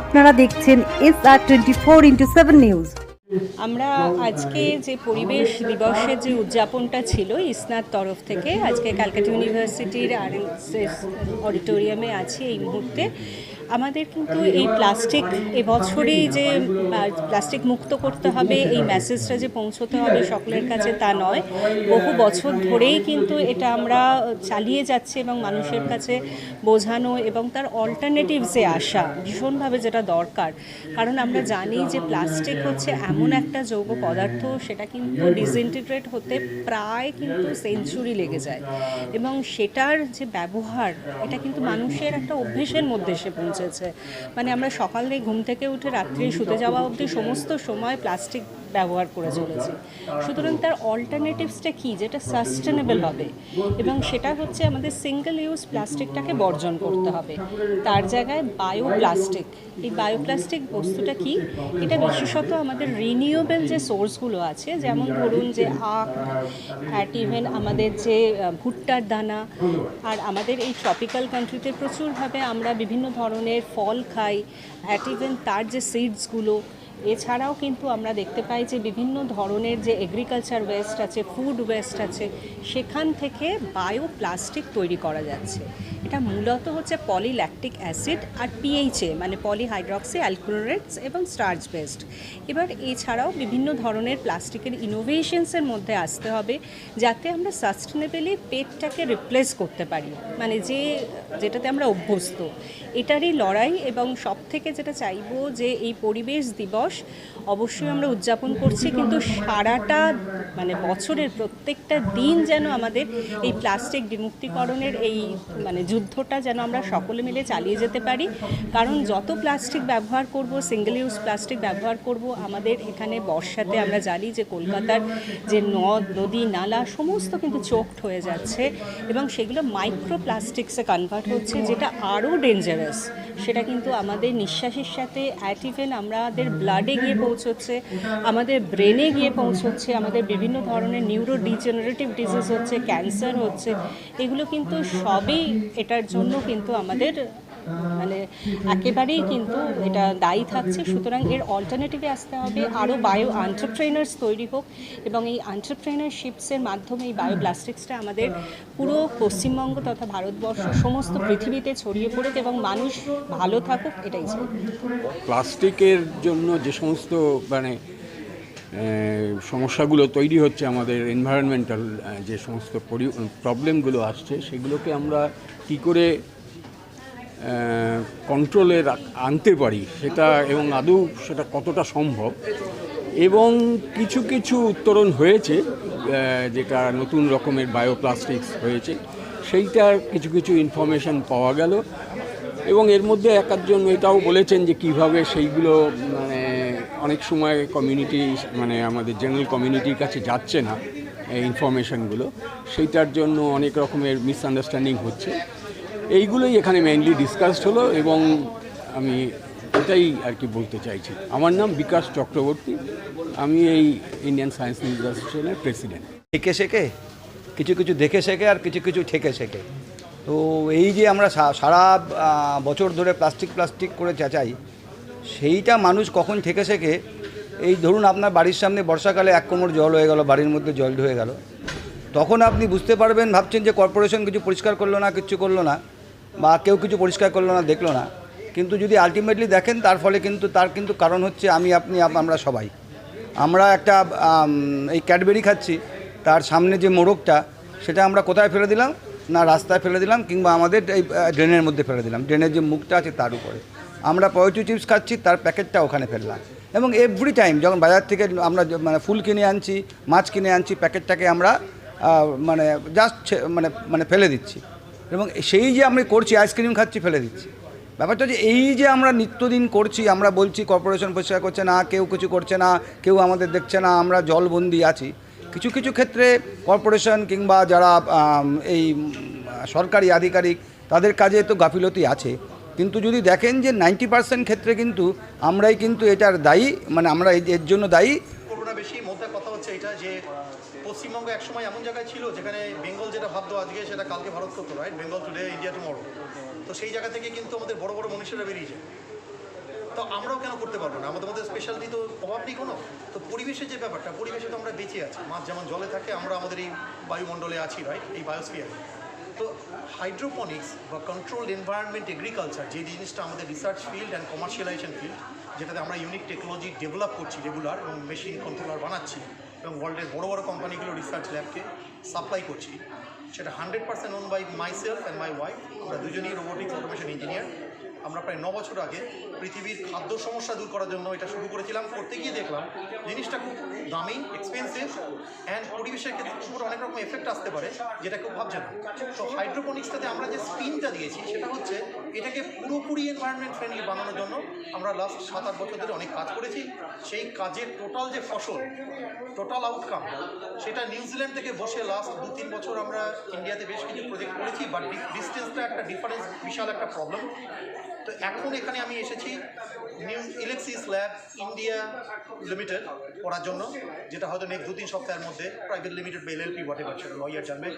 আপনারা দেখছেন SR24x7 news. আমরা আজকে যে পরিবেশ দিবসের যে উদযাপনটা ছিল ইসনার তরফ থেকে আজকে ক্যালকাটা ইউনিভার্সিটির আরএনএসএস অডিটোরিয়ামে আছি এই মুহূর্তে। আমাদের কিন্তু এই প্লাস্টিক এবছরেই যে প্লাস্টিক মুক্ত করতে হবে এই মেসেজটা যে পৌঁছতে হবে সকলের কাছে তা নয়, বহু বছর ধরেই কিন্তু এটা আমরা চালিয়ে যাচ্ছি এবং মানুষের কাছে বোঝানো এবং তার অল্টারনেটিভসে আসা ভীষণভাবে যেটা দরকার। কারণ আমরা জানি যে প্লাস্টিক হচ্ছে এমন একটা যৌগ পদার্থ, সেটা কিন্তু ডিসইন্টিগ্রেট হতে প্রায় কিন্তু সেঞ্চুরি লেগে যায় এবং সেটার যে ব্যবহার এটা কিন্তু মানুষের একটা অভ্যেসের মধ্যে এসে পৌঁছেছে। মানে আমরা সকালে ঘুম থেকে উঠে রাত্রে শুতে যাওয়া অবধি সমস্ত সময় প্লাস্টিক ব্যবহার করে চলেছি। সুতরাং তার অল্টারনেটিভসটা কী যেটা সাস্টেনেবল হবে, এবং সেটা হচ্ছে আমাদের সিঙ্গেল ইউজ প্লাস্টিকটাকে বর্জন করতে হবে, তার জায়গায় বায়োপ্লাস্টিক। এই বায়োপ্লাস্টিক বস্তুটা কি, এটা বিশেষত আমাদের রিনিউয়েবল যে সোর্সগুলো আছে, যেমন ধরুন যে আখ, অ্যাট ইভেন আমাদের যে ভুট্টার দানা, আর আমাদের এই ট্রপিক্যাল কান্ট্রিতে প্রচুরভাবে আমরা বিভিন্ন ধরনের ফল খাই, অ্যাট ইভেন তার যে সিডসগুলো। এছাড়াও কিন্তু আমরা দেখতে পাই যে বিভিন্ন ধরনের যে এগ্রিকালচার ওয়েস্ট আছে, ফুড ওয়েস্ট আছে, সেখান থেকে বায়োপ্লাস্টিক তৈরি করা যাচ্ছে। এটা মূলত হচ্ছে পলিল্যাকটিক অ্যাসিড আর পিএইচএ মানে পলিহাইড্রক্সি অ্যালকুলোরেটস এবং স্টার্চ বেসড। এবার এছাড়াও বিভিন্ন ধরনের প্লাস্টিকের ইনোভেশনসের মধ্যে আসতে হবে যাতে আমরা সাস্টেনেবলি পেটটাকে রিপ্লেস করতে পারি, মানে যেটাতে আমরা অভ্যস্ত। এটারই লড়াই, এবং সব থেকে যেটা চাইবো যে এই পরিবেশ দিবস অবশ্যই আমরা উদযাপন করছি, কিন্তু সারাটা মানে বছরের প্রত্যেকটা দিন যেন আমাদের এই প্লাস্টিক বিমুক্তিকরণের এই মানে যুদ্ধটা যেন আমরা সকলে মিলে চালিয়ে যেতে পারি। কারণ যত প্লাস্টিক ব্যবহার করব, সিঙ্গেল ইউজ প্লাস্টিক ব্যবহার করব, আমাদের এখানে বর্ষাতে আমরা জানি যে কলকাতার যে নদ নদী নালা সমস্ত কিন্তু চোকড হয়ে যাচ্ছে এবং সেগুলো মাইক্রো প্লাস্টিক্সে কনভার্ট হচ্ছে, যেটা আরও ডেঞ্জারাস। সেটা কিন্তু আমাদের নিঃশ্বাসের সাথে অ্যাট ইভেন আমাদের ব্লাডে গিয়ে পৌঁছচ্ছে, আমাদের ব্রেনে গিয়ে পৌঁছচ্ছে, আমাদের বিভিন্ন ধরনের নিউরো ডিজেনারেটিভ ডিজিজ হচ্ছে, ক্যান্সার হচ্ছে। এগুলো কিন্তু সবই এটার জন্য কিন্তু আমাদের মানে একেবারেই কিন্তু এটা দায়ী থাকছে। সুতরাং এর অল্টারনেটিভে আসতে হবে, আরও বায়ো এন্টারপ্রেনার্স তৈরি হোক এবং এই এন্টারপ্রেনারশিপসের মাধ্যমে এই বায়োপ্লাস্টিক্সটা আমাদের পুরো পশ্চিমবঙ্গ তথা ভারতবর্ষ সমস্ত পৃথিবীতে ছড়িয়ে পড়ুক এবং মানুষ ভালো থাকুক, এটাই চাই। প্লাস্টিকের জন্য যে সমস্ত মানে সমস্যাগুলো তৈরি হচ্ছে, আমাদের এনভায়রনমেন্টাল যে সমস্ত প্রবলেমগুলো আসছে, সেগুলোকে আমরা কী করে কন্ট্রোলে আনতে পারি সেটা, এবং আদৌ সেটা কতটা সম্ভব, এবং কিছু কিছু উত্তরণ হয়েছে যেটা নতুন রকমের বায়োপ্লাস্টিক্স হয়েছে, সেইটার কিছু কিছু ইনফরমেশান পাওয়া গেল। এবং এর মধ্যে একজন এটাও বলেছেন যে কিভাবে সেইগুলো মানে অনেক সময় কমিউনিটি মানে আমাদের জেনারেল কমিউনিটির কাছে যাচ্ছে না ইনফরমেশানগুলো, সেইটার জন্য অনেক রকমের মিসআন্ডারস্ট্যান্ডিং হচ্ছে। এইগুলোই এখানে মেইনলি ডিসকাসড হলো, এবং আমি এটাই আর কি বলতে চাইছি। আমার নাম বিকাশ চক্রবর্তী, আমি এই ইন্ডিয়ান সায়েন্স নিউজ অ্যাসোসিয়েশনের প্রেসিডেন্ট। ঠেকে শেখে, কিছু কিছু দেখে শেখে আর কিছু কিছু ঠেকে শেখে। তো এই যে আমরা সারা বছর ধরে প্লাস্টিক করে চেঁচাই, সেইটা মানুষ কখন ঠেকে শেখে, এই ধরুন আপনার বাড়ির সামনে বর্ষাকালে 1 কোমর জল হয়ে গেল, বাড়ির মধ্যে জল ঢুকে গেল, তখন আপনি বুঝতে পারবেন, ভাবছেন যে কর্পোরেশন কিছু পরিষ্কার করলো না, কিচ্ছু করলো না, বা কেউ কিছু পরিষ্কার করলো না, দেখলো না। কিন্তু যদি আলটিমেটলি দেখেন তার ফলে কিন্তু তার কারণ হচ্ছে আমি, আপনি, আমরা সবাই। আমরা একটা এই ক্যাডবেরি খাচ্ছি, তার সামনে যে মোড়কটা সেটা আমরা কোথায় ফেলে দিলাম না, রাস্তায় ফেলে দিলাম, কিংবা আমাদের এই ড্রেনের মধ্যে ফেলে দিলাম, ড্রেনের যে মুখটা আছে তার উপরে। আমরা পটেটো চিপস খাচ্ছি, তার প্যাকেটটা ওখানে ফেললাম। এবং এভরি টাইম যখন বাজার থেকে আমরা মানে ফুল কিনে আনছি, মাছ কিনে আনছি, প্যাকেটটাকে আমরা মানে জাস্ট মানে ফেলে দিচ্ছি। এবং সেই যে আমরা করছি, আইসক্রিম খাচ্ছি, ফেলে দিচ্ছি। ব্যাপারটা যে এই যে আমরা নিত্যদিন করছি, আমরা বলছি কর্পোরেশন পরিষ্কার করছে না, কেউ কিছু করছে না, কেউ আমাদের দেখছে না, আমরা জলবন্দি আছি। কিছু কিছু ক্ষেত্রে কর্পোরেশন কিংবা যারা এই সরকারি আধিকারিক, তাদের কাজে তো গাফিলতি আছে। কিন্তু যদি দেখেন যে 90% ক্ষেত্রে কিন্তু আমরাই কিন্তু এটার দায়ী, মানে আমরা এর জন্য দায়ী। করোনা বেশি মধ্যে কথা হচ্ছে এটা যে পশ্চিমবঙ্গ একসময় এমন জায়গায় ছিল যেখানে বেঙ্গল যেটা ভাবতো আজকে সেটা কালকে ভারত করতো, right? Bengal today, India tomorrow. তো সেই জায়গা থেকে কিন্তু আমাদের বড় বড় মনীষীরা বেরিয়েছে। তো আমরাও কেন করতে পারবো না? আমাদের মধ্যে স্পেশালিটি তো অভাব নেই কোনো। তো পরিবেশের যে ব্যাপারটা, পরিবেশে তো আমরা বেঁচে আছি, মাছ যেমন জলে থাকে, আমরা আমাদের এই বায়ুমণ্ডলে আছি, রাইট, এই বায়োস্ফিয়ারে। তো হাইড্রোপনিক্স বা কন্ট্রোলড এনভায়রনমেন্ট এগ্রিকালচার, যে জিনিসটা আমাদের research field and commercialisation field, যেটাতে আমরা ইউনিক টেকনোলজি ডেভেলপ করছি রেগুলার, এবং মেশিন কন্ট্রোলার বানাচ্ছি এবং ওয়ার্ল্ডের বড় বড় কোম্পানিগুলো রিসার্চ ল্যাবকে সাপ্লাই করছি, সেটা 100% own by myself and my wife. আমরা দুজনেই রোবোটিক্স অটোমেশন ইঞ্জিনিয়ার। আমরা প্রায় 9 বছর আগে পৃথিবীর খাদ্য সমস্যা দূর করার জন্য এটা শুরু করেছিলাম। করতে গিয়ে দেখলাম জিনিসটা খুব দামি, এক্সপেন্সিভ, অ্যান্ড পরিবেশের ক্ষেত্রে উপর অনেক রকম এফেক্ট আসতে পারে, যেটা কেউ ভাবছে না। তো হাইড্রোপনিক্সটাতে আমরা যে স্পিনটা দিয়েছি সেটা হচ্ছে এটাকে পুরোপুরি এনভায়রনমেন্ট ফ্রেন্ডলি বানানোর জন্য আমরা লাস্ট 7-8 বছর ধরে অনেক কাজ করেছি। সেই কাজের টোটাল যে ফসল, টোটাল আউটকাম, সেটা নিউজিল্যান্ড থেকে বসে লাস্ট 2-3 বছর আমরা ইন্ডিয়াতে বেশ কিছু প্রজেক্ট করেছি, বাট ডিস্টেন্সটা একটা ডিফারেন্স, বিশাল একটা প্রবলেম। তো এখন এখানে আমি এসেছি নিউ ইলেকসিস ল্যাব ইন্ডিয়া লিমিটেড করার জন্য, যেটা হয়তো নেক্সট 2-3 সপ্তাহের মধ্যে প্রাইভেট লিমিটেড বা LLP বটে, সেটা লয়ার জানবে।